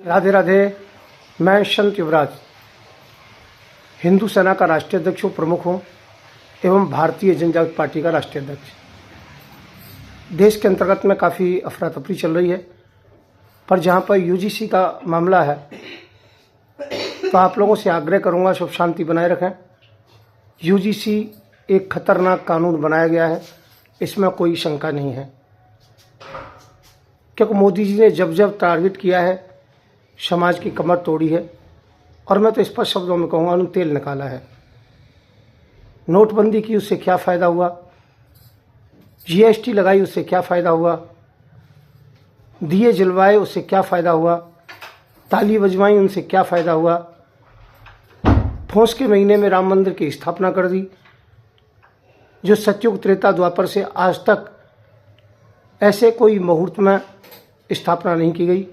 राधे राधे। मैं संत युवराज हिंदू सेना का राष्ट्रीय अध्यक्ष हूँ, प्रमुख हूँ एवं भारतीय जनजागृति पार्टी का राष्ट्रीय अध्यक्ष। देश के अंतर्गत में काफ़ी अफरा तफरी चल रही है, पर जहाँ पर यूजीसी का मामला है तो आप लोगों से आग्रह करूँगा सब शांति बनाए रखें। यूजीसी एक खतरनाक कानून बनाया गया है, इसमें कोई शंका नहीं है, क्योंकि मोदी जी ने जब जब टारगेट किया है समाज की कमर तोड़ी है, और मैं तो स्पष्ट शब्दों में कहूँगा उन्होंने तेल निकाला है। नोटबंदी की, उससे क्या फ़ायदा हुआ? जीएसटी लगाई, उससे क्या फ़ायदा हुआ? दिए जलवाए, उससे क्या फ़ायदा हुआ? ताली बजवाई, उनसे क्या फ़ायदा हुआ? फौस के महीने में राम मंदिर की स्थापना कर दी, जो सतयुग त्रेता द्वापर से आज तक ऐसे कोई मुहूर्त में स्थापना नहीं की गई।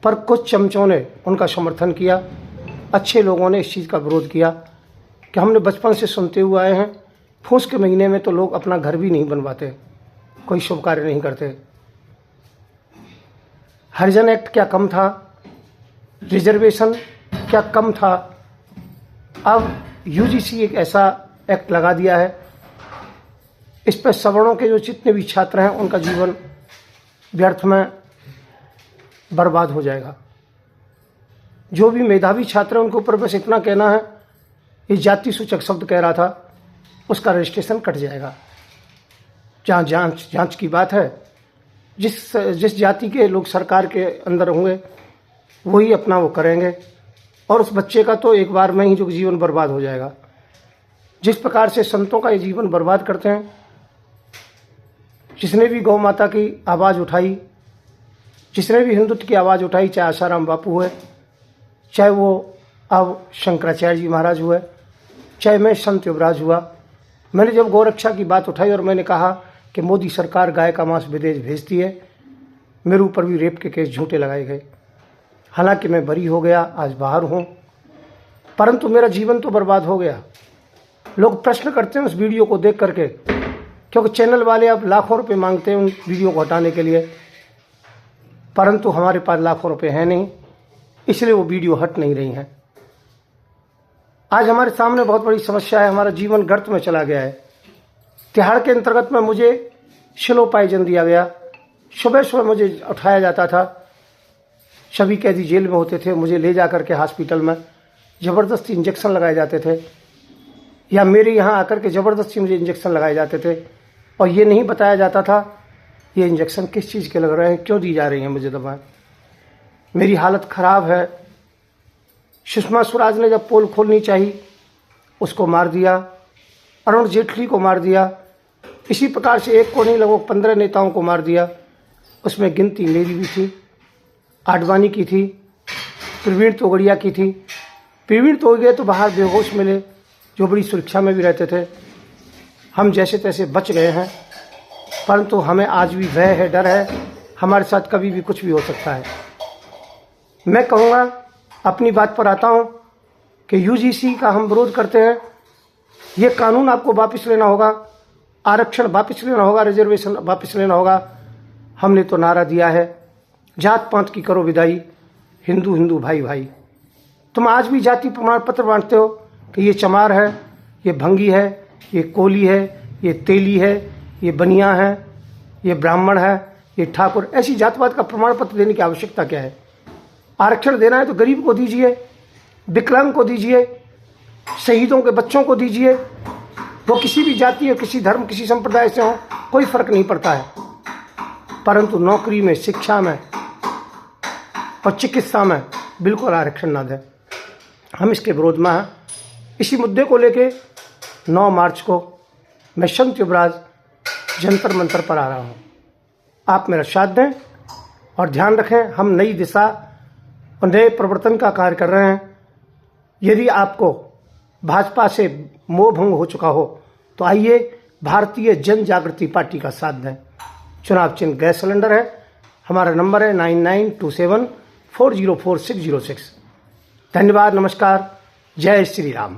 पर कुछ चमचों ने उनका समर्थन किया, अच्छे लोगों ने इस चीज़ का विरोध किया कि हमने बचपन से सुनते हुए आए हैं, फूस के महीने में तो लोग अपना घर भी नहीं बनवाते, कोई शुभ कार्य नहीं करते। हरिजन एक्ट क्या कम था? रिजर्वेशन क्या कम था? अब यूजीसी एक ऐसा एक्ट लगा दिया है, इस पर सवर्णों के जो जितने भी छात्र हैं उनका जीवन व्यर्थ में बर्बाद हो जाएगा। जो भी मेधावी छात्र हैं उनके ऊपर बस इतना कहना है, ये जाति सूचक शब्द कह रहा था, उसका रजिस्ट्रेशन कट जाएगा। जहाँ जांच की बात है, जिस जाति के लोग सरकार के अंदर होंगे वही अपना वो करेंगे, और उस बच्चे का तो एक बार में ही जो जीवन बर्बाद हो जाएगा। जिस प्रकार से संतों का ये जीवन बर्बाद करते हैं, जिसने भी गौ माता की आवाज़ उठाई, जिसने भी हिंदुत्व की आवाज़ उठाई, चाहे आसाराम बापू हुए, चाहे वो अब शंकराचार्य जी महाराज हुए, चाहे मैं संत युवराज हुआ, मैंने जब गौरक्षा की बात उठाई और मैंने कहा कि मोदी सरकार गाय का मांस विदेश भेजती है, मेरे ऊपर भी रेप के केस झूठे लगाए गए। हालांकि मैं बरी हो गया, आज बाहर हूँ, परंतु मेरा जीवन तो बर्बाद हो गया। लोग प्रश्न करते हैं उस वीडियो को देख करके, क्योंकि चैनल वाले अब लाखों रुपए मांगते हैं उन वीडियो को हटाने के लिए, परंतु हमारे पास लाखों रुपए हैं नहीं, इसलिए वो वीडियो हट नहीं रही हैं। आज हमारे सामने बहुत बड़ी समस्या है, हमारा जीवन गर्त में चला गया है। तिहाड़ के अंतर्गत में मुझे शिलोपायजन दिया गया, सुबह सुबह मुझे उठाया जाता था, सभी कैदी जेल में होते थे, मुझे ले जा करके हॉस्पिटल में ज़बरदस्ती इंजेक्शन लगाए जाते थे, या मेरे यहाँ आकर के ज़बरदस्ती मुझे इंजेक्शन लगाए जाते थे, और ये नहीं बताया जाता था ये इंजेक्शन किस चीज़ के लग रहे हैं, क्यों दी जा रही हैं मुझे दवाएं। मेरी हालत ख़राब है। सुषमा स्वराज ने जब पोल खोलनी चाहिए उसको मार दिया, अरुण जेटली को मार दिया, इसी प्रकार से एक को नहीं लगभग 15 नेताओं को मार दिया। उसमें गिनती मेरी भी थी, आडवाणी की थी, प्रवीण तोगड़िया की थी। प्रवीण तोगड़िया तो बाहर बेहोश मिले, जो बड़ी सुरक्षा में भी रहते थे। हम जैसे तैसे बच गए हैं, परंतु हमें आज भी भय है, डर है, हमारे साथ कभी भी कुछ भी हो सकता है। मैं कहूँगा, अपनी बात पर आता हूँ कि यूजीसी का हम विरोध करते हैं। ये कानून आपको वापस लेना होगा, आरक्षण वापस लेना होगा, रिजर्वेशन वापस लेना होगा। हमने तो नारा दिया है, जात पात की करो विदाई, हिंदू हिंदू भाई भाई। तुम आज भी जाति प्रमाण पत्र बांटते हो कि ये चमार है, ये भंगी है, ये कोली है, ये तेली है, ये बनिया है, ये ब्राह्मण है, ये ठाकुर। ऐसी जातवाद का प्रमाण पत्र देने की आवश्यकता क्या है? आरक्षण देना है तो गरीब को दीजिए, विकलांग को दीजिए, शहीदों के बच्चों को दीजिए। वो किसी भी जाति और किसी धर्म, किसी संप्रदाय से हो, कोई फर्क नहीं पड़ता है। परंतु नौकरी में, शिक्षा में और चिकित्सा में बिल्कुल आरक्षण ना दें। हम इसके विरोध में हैं। इसी मुद्दे को लेके 9 मार्च को मैं संत युवराज जंतर मंतर पर आ रहा हूँ। आप मेरा साथ दें और ध्यान रखें, हम नई दिशा और नए परिवर्तन का कार्य कर रहे हैं। यदि आपको भाजपा से मोह भंग हो चुका हो तो आइए भारतीय जन जागृति पार्टी का साथ दें। चुनाव चिन्ह गैस सिलेंडर है, हमारा नंबर है 9927404606। धन्यवाद, नमस्कार, जय श्री राम।